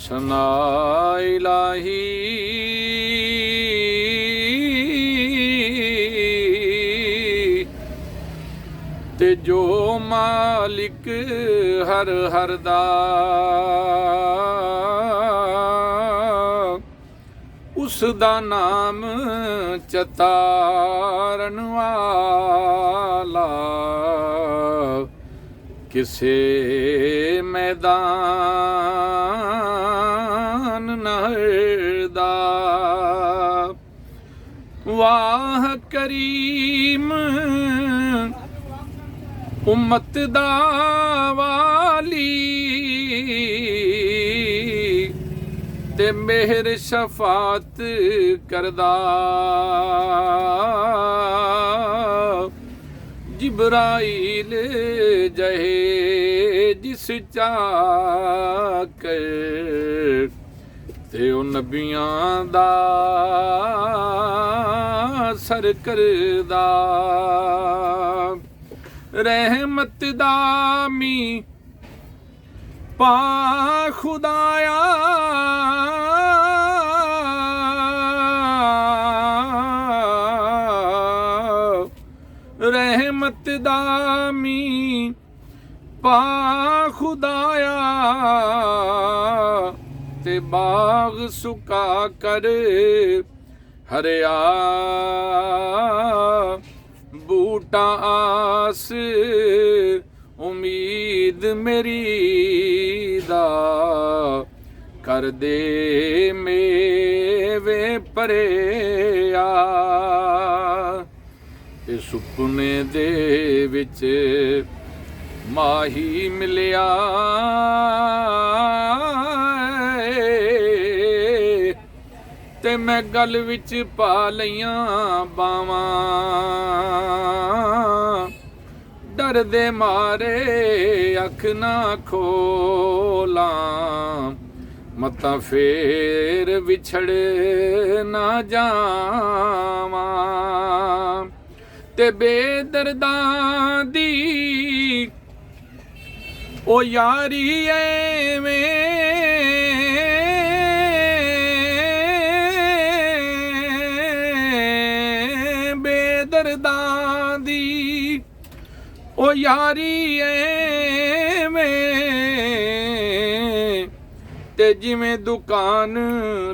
सना इलाही ते जो मालिक हर हर दा उस दा नाम चतारन वाला किसे मैदान नहरदा। वाह करीम उम्मत दा वाली ते मेहर शफात करदा। जिब्राइल जहे जिस चाकर ते ओ नबियां दा सर करदा। रहमत दामी पा खुदाया रहमत दामी पा खुदाया ते बाग सुका कर हरिया बूटा आस उम्मीद मेरी दा कर दे मेवे परेया। ते सुपने दे विच माही मिलिया ते मैं गल विच पा लईयां बावां। डर दे मारे अख ना खोलां मता फेर विछड़ ना जावां। ते बेदर्दां दी ओ यारी एवें बेदर्दां दी ओ यारी एवें ते जिवें दुकान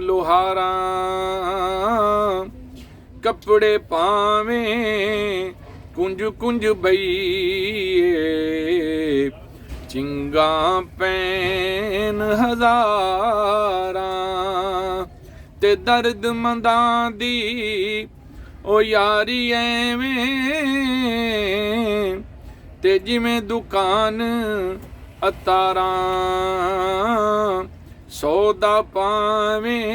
लोहारां कपड़े पावें कुंज कुंज बईए चिंगा पैन हजारां। ते दर्द मंदां दी ओ यारी एवें ते जिवें दुकान अतारां सौदा पावें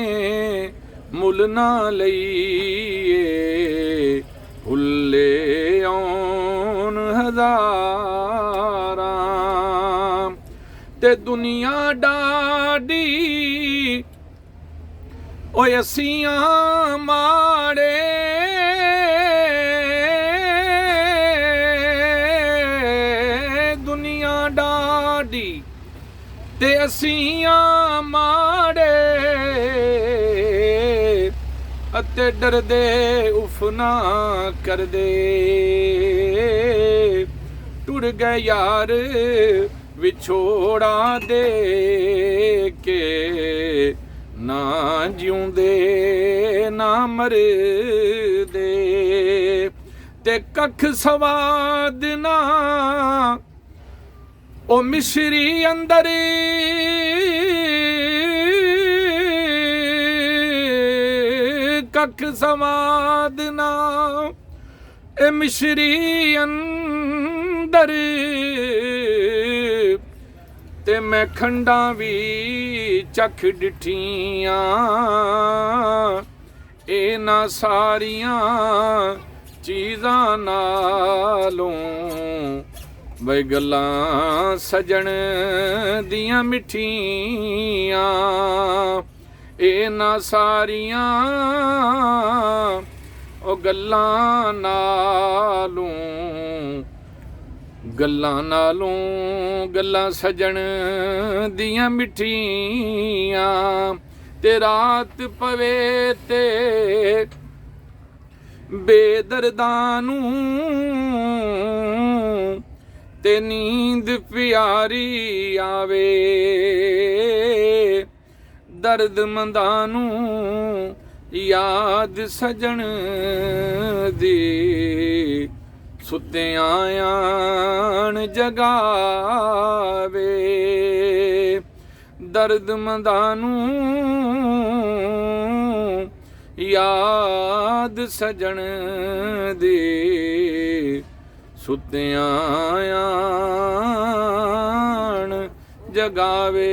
मुल ना लईए भुल्ले औन हजारां। ते दुनिया डाडी ओए असियां माड़े दुनिया डाडी ते असियां माड़े अते डरदे उफना कर दे। टुर गए यार विछोड़ा दे के ना जिउंदे ना मरदे। ते कख सवाद ना ओ मिश्री अंदर कख सवाद ना ए मिश्री अंदर ते मैं खंडा भी चख डिठियां ए ना सारियां चीज़ां नालों वे गल्लां सजन दियां मिठियां ए ना सारियां ओ गल्लां नालों ਗੱਲਾਂ ਨਾਲੋਂ ਗੱਲਾਂ ਸਜਣ ਦੀਆਂ ਮਿੱਠੀਆਂ, ਤੇ ਰਾਤ ਪਵੇ ਤੇ ਬੇਦਰਦਾਂ ਨੂੰ ਤੇ ਨੀਂਦ ਪਿਆਰੀ ਆਵੇ, ਦਰਦਮੰਦਾਂ ਨੂੰ ਯਾਦ ਸਜਣ ਦੀ, ਸੁੱਤਿਆਂ ਆਣ ਜਗਾਵੇ, ਦਰਦਮੰਦਾਂ ਨੂੰ ਯਾਦ ਸਜਣ ਦੀ, ਸੁੱਤਿਆਂ ਆਣ ਜਗਾਵੇ।